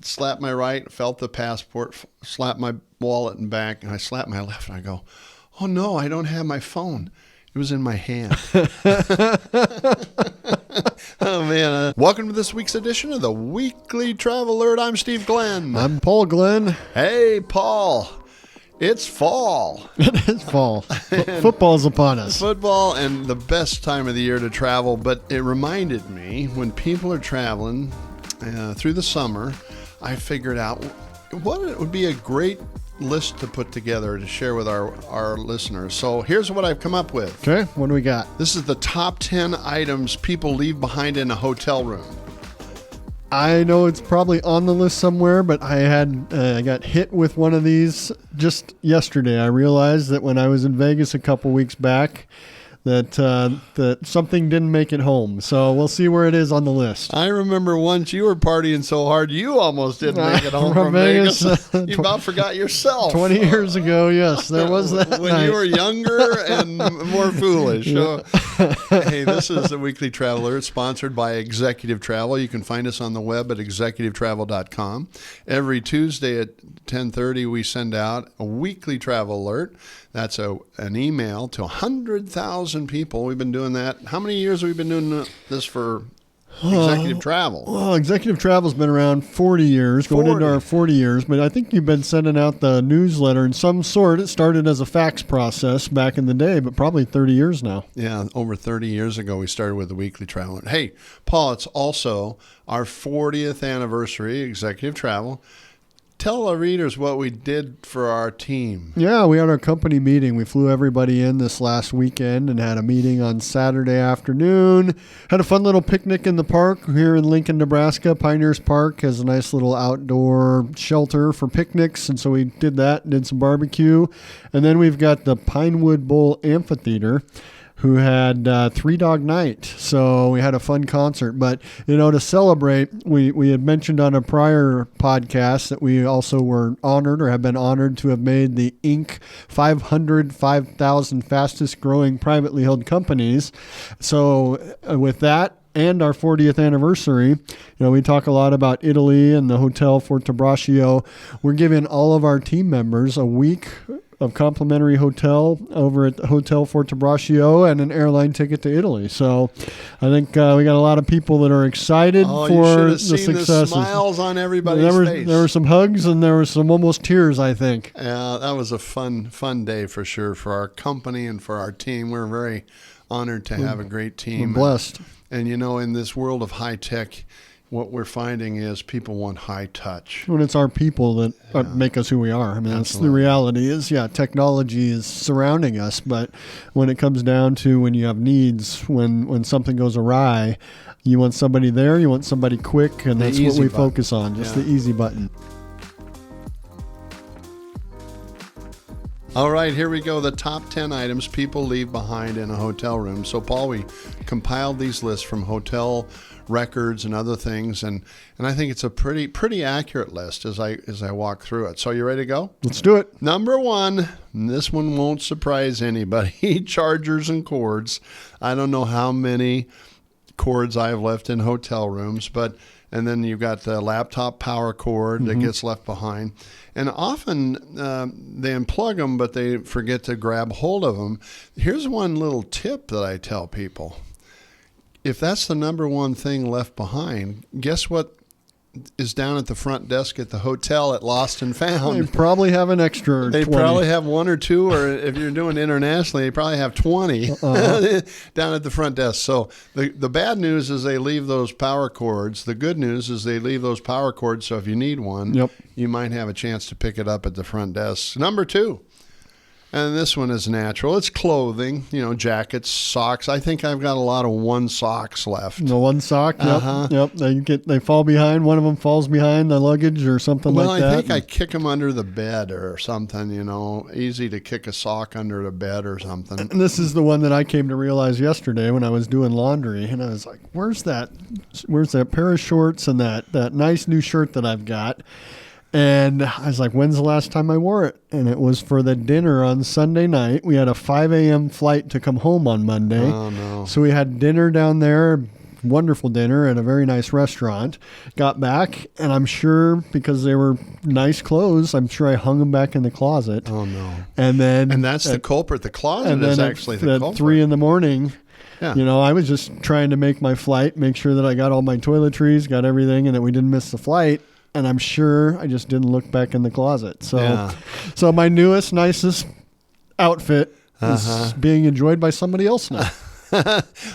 slapped my right, felt the passport, slapped my wallet and back, and I slapped my left, and I go, oh no, I don't have my phone. It was in my hand. Oh, man. Welcome to this week's edition of the Weekly Travel Alert. I'm Steve Glenn. I'm Paul Glenn. Hey, Paul. It's fall. It is fall. Football's upon us. Football and the best time of the year to travel. But it reminded me, when people are traveling through the summer, I figured out what it would be a great list to put together to share with our listeners. So here's what I've come up with. Okay, what do we got? This is the top 10 items people leave behind in a hotel room. I know it's probably on the list somewhere, but I got hit with one of these just yesterday. I realized that when I was in Vegas a couple weeks back, that something didn't make it home. So we'll see where it is on the list. I remember once you were partying so hard you almost didn't make it home from Vegas. You about forgot yourself. 20 years ago, yes, there was that when night. You were younger and more foolish. Yeah. Hey, this is the Weekly Traveler. It's sponsored by Executive Travel. You can find us on the web at executivetravel.com. Every Tuesday at 10:30, we send out a weekly travel alert. That's an email to 100,000 people. We've been doing that. How many years have we been doing this for Executive Travel? Well, Executive Travel's been around 40 years, going into our 40 years, but I think you've been sending out the newsletter in some sort. It started as a fax process back in the day, but probably 30 years now. Yeah, over 30 years ago, we started with the Weekly Traveler. Hey, Paul, it's also our 40th anniversary, Executive Travel. Tell our readers what we did for our team. Yeah, we had our company meeting. We flew everybody in this last weekend and had a meeting on Saturday afternoon. Had a fun little picnic in the park here in Lincoln, Nebraska. Pioneers Park has a nice little outdoor shelter for picnics, and so we did that, did some barbecue. And then we've got the Pinewood Bowl Amphitheater, who had Three Dog Night. So we had a fun concert. But, to celebrate, we had mentioned on a prior podcast that we also were honored or have been honored to have made the Inc. 5,000 fastest growing privately held companies. So with that, and our 40th anniversary, we talk a lot about Italy and the Hotel Fortebraccio. We're giving all of our team members a week of complimentary hotel over at the Hotel Fortebraccio and an airline ticket to Italy. So I think we got a lot of people that are excited for the successes. The smiles on everybody's face. There were some hugs and there were some almost tears, I think. Yeah, that was a fun day for sure for our company and for our team. We're very honored to have a great team. We're blessed. And in this world of high tech, what we're finding is people want high touch. When it's our people that make us who we are. I mean, that's the reality is, technology is surrounding us, but when it comes down to when you have needs, when something goes awry, you want somebody there, you want somebody quick, and that's what we focus on, just the easy button. All right, here we go. The top 10 items people leave behind in a hotel room. So, Paul, we compiled these lists from hotel records and other things, and I think it's a pretty accurate list as I walk through it. So, you ready to go? Let's do it. Number 1, and this one won't surprise anybody, chargers and cords. I don't know how many cords I've left in hotel rooms, and then you've got the laptop power cord that gets left behind. And often they unplug them, but they forget to grab hold of them. Here's one little tip that I tell people. If that's the number one thing left behind, guess what is down at the front desk at the hotel at Lost and Found? They probably have an extra 20. They probably have one or two, or if you're doing internationally, they probably have 20 down at the front desk. So the bad news is they leave those power cords. The good news is they leave those power cords, so if you need one, you might have a chance to pick it up at the front desk. Number 2. And this one is natural. It's clothing, jackets, socks. I think I've got a lot of one socks left. The one sock, yep. They fall behind. One of them falls behind the luggage or something like that. Well, I think I kick them under the bed or something, Easy to kick a sock under the bed or something. And this is the one that I came to realize yesterday when I was doing laundry. And I was like, where's that pair of shorts and that nice new shirt that I've got? And I was like, when's the last time I wore it? And it was for the dinner on Sunday night. We had a 5 a.m. flight to come home on Monday. Oh, no. So we had dinner down there, wonderful dinner at a very nice restaurant. Got back, and I'm sure because they were nice clothes, I'm sure I hung them back in the closet. Oh no! And then, And that's the culprit. The closet is actually the culprit. At 3 a.m, Yeah. I was just trying to make my flight, make sure that I got all my toiletries, got everything, and that we didn't miss the flight. And I'm sure I just didn't look back in the closet. So, so my newest, nicest outfit is being enjoyed by somebody else now.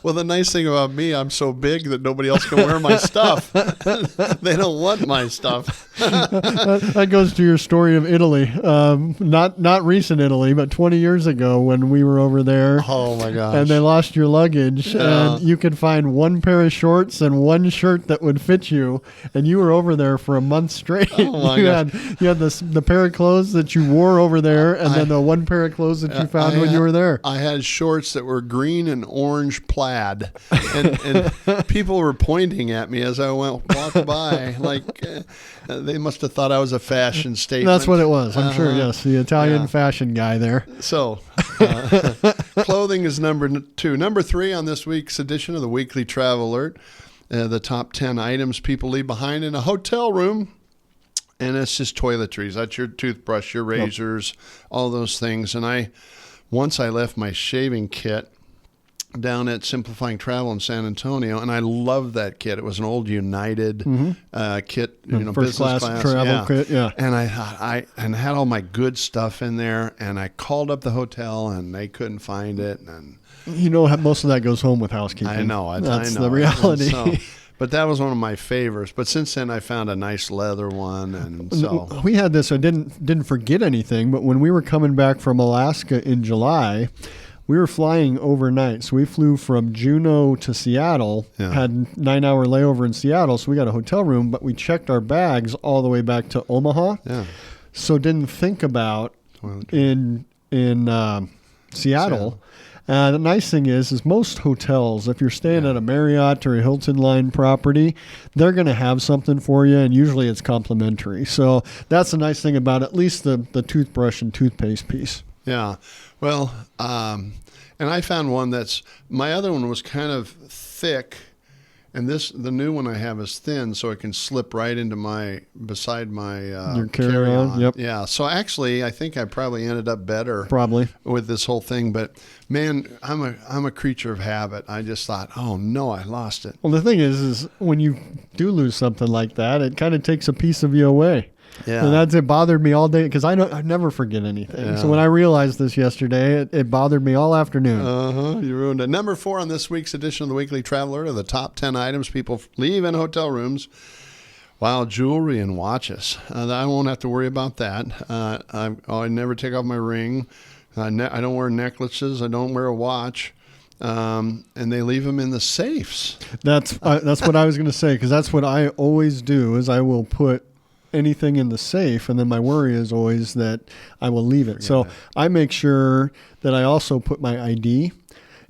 Well, the nice thing about me, I'm so big that nobody else can wear my stuff. They don't want my stuff. That goes to your story of Italy. Not recent Italy, but 20 years ago when we were over there. Oh my gosh! And they lost your luggage, and you could find one pair of shorts and one shirt that would fit you, and you were over there for a month straight. Oh my gosh. You had the pair of clothes that you wore over there, and then the one pair of clothes that you found when you were there. I had shorts that were green and orange plaid, and people were pointing at me as I walked by, like they must have thought I was a fashion statement. That's what it was, I'm sure. Yes, the Italian fashion guy there. So, clothing is number 2. Number 3 on this week's edition of the Weekly Travel Alert, the top 10 items people leave behind in a hotel room. And it's just toiletries. That's your toothbrush, your razors, all those things. And once I left my shaving kit down at Simplifying Travel in San Antonio, and I loved that kit. It was an old United kit, first business class travel kit, yeah. And I thought I had all my good stuff in there, and I called up the hotel, and they couldn't find it. And most of that goes home with housekeeping. I know. That's I know. the reality. But that was one of my favorites. But since then, I found a nice leather one, and so we had this. I didn't forget anything, but when we were coming back from Alaska in July, we were flying overnight. So we flew from Juneau to Seattle, had 9-hour layover in Seattle, so we got a hotel room, but we checked our bags all the way back to Omaha. Yeah. So didn't think about in Seattle. The nice thing is most hotels, if you're staying at a Marriott or a Hilton line property, they're going to have something for you, and usually it's complimentary. So that's the nice thing about at least the toothbrush and toothpaste piece. Yeah. Well, and I found one my other one was kind of thick, and the new one I have is thin, so it can slip right into beside my your carry-on. Yep. Yeah. So actually, I think I probably ended up better with this whole thing. But man, I'm a creature of habit. I just thought, oh no, I lost it. Well, the thing is when you do lose something like that, it kind of takes a piece of you away. Yeah. And it bothered me all day because I never forget anything. Yeah. So when I realized this yesterday, it bothered me all afternoon. You ruined it. Number 4 on this week's edition of the Weekly Traveler are the top 10 items people leave in hotel rooms. Wow, jewelry and watches. I won't have to worry about that. I never take off my ring. I don't wear necklaces. I don't wear a watch. And they leave them in the safes. That's what I was going to say, because that's what I always do is I will put anything in the safe, and then my worry is always that I will leave it. So I make sure that I also put my ID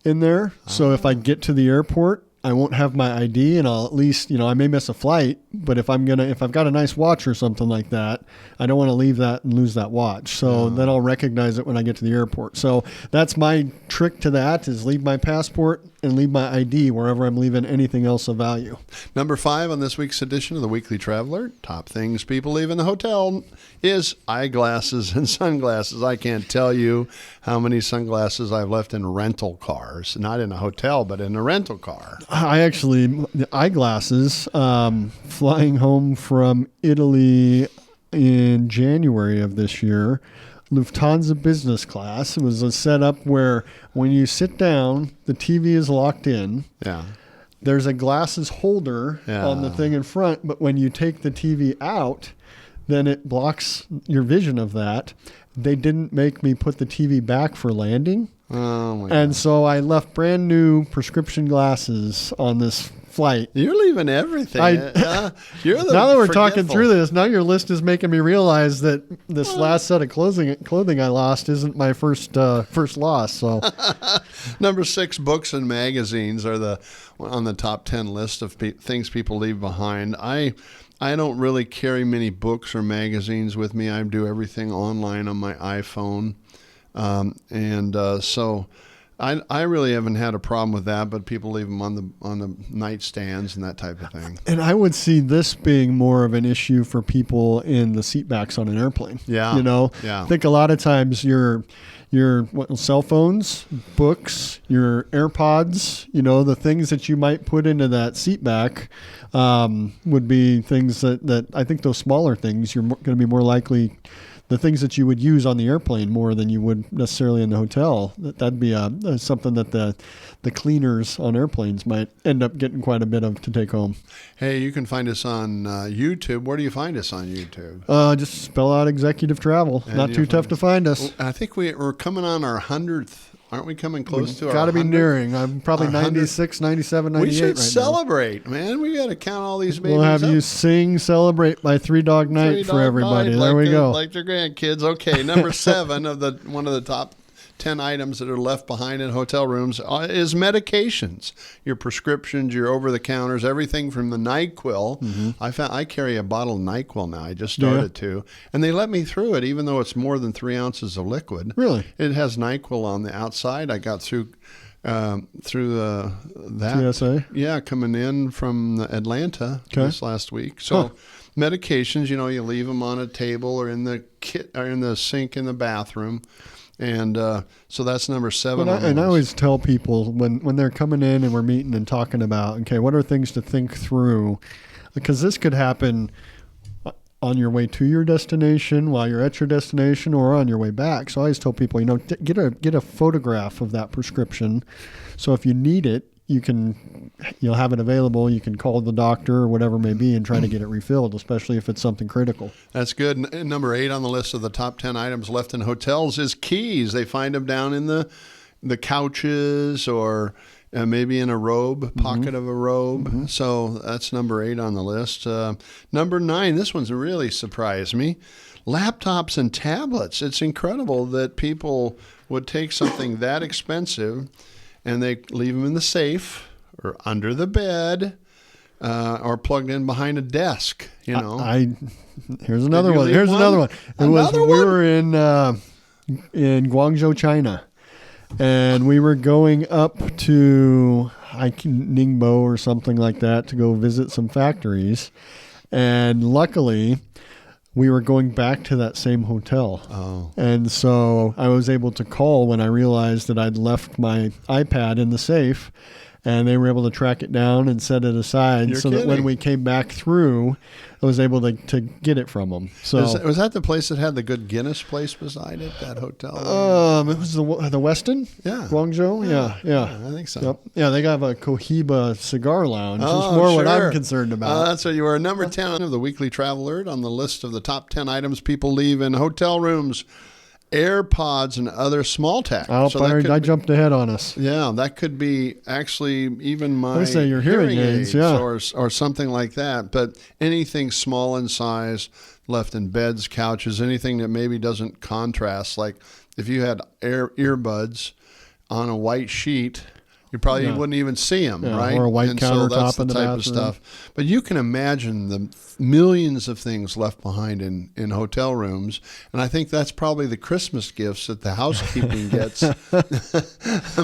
in there. So if I get to the airport, I won't have my ID, and I'll at least, I may miss a flight, but if I've got a nice watch or something like that, I don't want to leave that and lose that watch. So then I'll recognize it when I get to the airport. So that's my trick to that, is leave my passport and leave my ID wherever I'm leaving anything else of value. Number 5 on this week's edition of the Weekly Traveler, top things people leave in the hotel, is eyeglasses and sunglasses. I can't tell you how many sunglasses I've left in rental cars, not in a hotel, but in a rental car. The eyeglasses, flying home from Italy in January of this year, Lufthansa business class. It was a setup where when you sit down, the TV is locked in. Yeah. There's a glasses holder on the thing in front, but when you take the TV out, then it blocks your vision of that. They didn't make me put the TV back for landing. Oh my God. And so I left brand new prescription glasses on this flight. You're leaving everything. You're now that we're talking through this, now your list is making me realize that this last set of clothing I lost isn't my first loss. So, number 6, books and magazines are on the top 10 list of things people leave behind. I don't really carry many books or magazines with me. I do everything online on my iPhone, so I really haven't had a problem with that, but people leave them on the nightstands and that type of thing. And I would see this being more of an issue for people in the seat backs on an airplane. Yeah. You know, Yeah. I think a lot of times your cell phones, books, your AirPods, you know, the things that you might put into that seat back would be things that I think those smaller things, you're going to be more likely the things that you would use on the airplane more than you would necessarily in the hotel. That'd be something that the cleaners on airplanes might end up getting quite a bit of to take home. Hey, you can find us on YouTube. Where do you find us on YouTube? Just spell out executive travel. And Not you'll too find tough to us. find us. I think we're coming on our 100th. Aren't we coming close to our 100th? Got to be nearing. I'm probably our 100th. 96, 97, 98 We should right celebrate, man. We got to count all these now. babies We'll have up. you sing Celebrate by Three Dog Night Three for Dog everybody. Night, There like we go. Like their grandkids. Okay, number 7 of one of the top 10 items that are left behind in hotel rooms is medications. Your prescriptions, your over-the-counters, everything from the NyQuil. Mm-hmm. I carry a bottle of NyQuil now. I just started to. And they let me through it, even though it's more than 3 ounces of liquid. Really? It has NyQuil on the outside. I got through that. TSA? Yeah, coming in from Atlanta this last week. So medications, you know, you leave them on a table or in the or in the sink in the bathroom. And so that's number 7. And I always tell people when they're coming in and we're meeting and talking about, okay, what are things to think through? Because this could happen on your way to your destination, while you're at your destination, or on your way back. So I always tell people, you know, get a photograph of that prescription. So if you need it, you'll have it available. You can call the doctor or whatever it may be and try to get it refilled, especially if it's something critical. That's good. Number 8 on the list of the top 10 items left in hotels is keys. They find them down in the couches or maybe in a robe, pocket of a robe. So that's number 8 on the list. Number 9, this one's really surprised me. Laptops and tablets. It's incredible that people would take something that expensive and they leave them in the safe or under the bed or plugged in behind a desk, you know. Here's another you one. leave It was Another we one? were in Guangzhou, China, and we were going up to Ningbo or something like that to go visit some factories, and luckily we were going back to that same hotel. Oh. And so I was able to call when I realized that I'd left my iPad in the safe, and they were able to track it down and set it aside. You're so that when kidding. we came back through, I was able to get it from them. So Was that the place that had the good Guinness place beside it, that hotel? it was the Westin? Yeah. Guangzhou? Yeah. I think so. Yep. Yeah, they got a Cohiba cigar lounge. Oh, It's more what I'm sure. concerned about. That's what you were. Number 10 of the Weekly Travel Alert on the list of the top 10 items people leave in hotel rooms. AirPods and other small tech. I jumped ahead on us. Yeah, that could be actually even my I say your hearing aids, yeah. or something like that. But anything small in size, left in beds, couches, anything that maybe doesn't contrast. Like if you had earbuds on a white sheet, you probably wouldn't even see them, Yeah, right? or a white and countertop so that's in the the type bathroom. of stuff. But you can imagine the millions of things left behind in hotel rooms, and I think that's probably the Christmas gifts that the housekeeping gets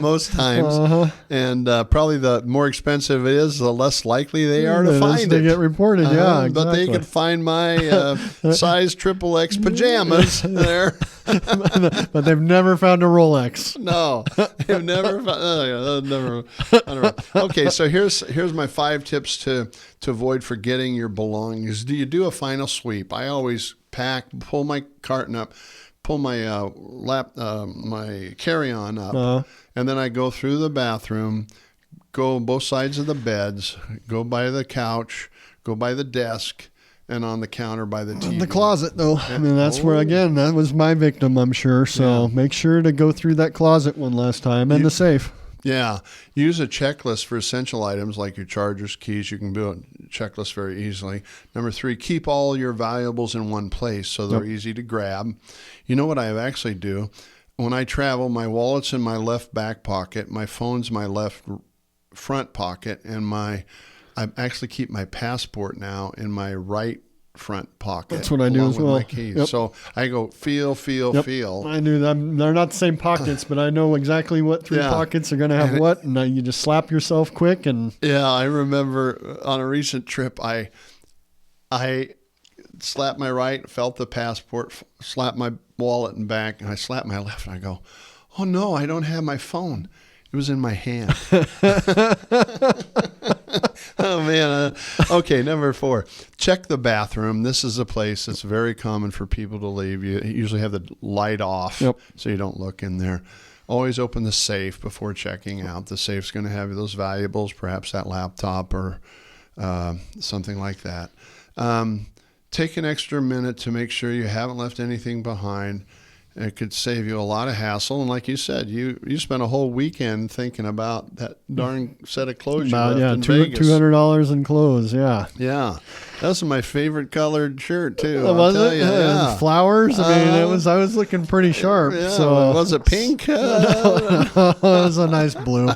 most times. And probably the more expensive it is, the less likely they are to find to it. get reported. Yeah, But they exactly. could find my size XXX pajamas there. But they've never found a Rolex. No, you've never. Never. I don't know. Okay, so here's my 5 tips to avoid forgetting your belongings. Do you do a final sweep? I always pack, pull my carton up, pull my my carry-on up, and then I go through the bathroom, go both sides of the beds, go by the couch, go by the desk, and on the counter by the TV. The closet, though. I mean, that's where, again, that was my victim, I'm sure. So make sure to go through that closet one last time and the safe. Yeah. Use a checklist for essential items like your chargers, keys. You can build a checklist very easily. Number 3, keep all your valuables in one place so they're easy to grab. You know what I actually do? When I travel, my wallet's in my left back pocket, my phone's my left front pocket, and I actually keep my passport now in my right front pocket. That's what I do along as with well. my keys. Yep. So I go feel. I knew them. They're not the same pockets, but I know exactly what three Yeah. pockets are going to have what, and you just slap yourself quick and. Yeah, I remember on a recent trip, I slapped my right, felt the passport, slapped my wallet and back, and I slapped my left, and I go, oh no, I don't have my phone. It was in my hand. Oh, man. Okay, number 4. Check the bathroom. This is a place that's very common for people to leave. You usually have the light off so you don't look in there. Always open the safe before checking out. The safe's going to have those valuables, perhaps that laptop or something like that. Take an extra minute to make sure you haven't left anything behind. It could save you a lot of hassle. And like you said, you spent a whole weekend thinking about that darn set of clothes you left in Vegas. $200 in clothes, yeah. Yeah. That was my favorite colored shirt, too. Was I'll it? tell you, yeah. Flowers? I mean, I was looking pretty sharp. Yeah, So was it pink? no, it was a nice blue.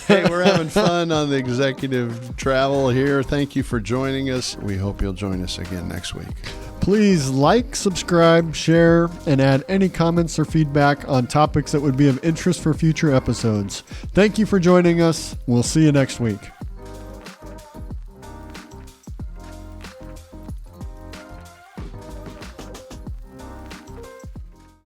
Hey, we're having fun on the executive travel here. Thank you for joining us. We hope you'll join us again next week. Please like, subscribe, share, and add any comments or feedback on topics that would be of interest for future episodes. Thank you for joining us. We'll see you next week.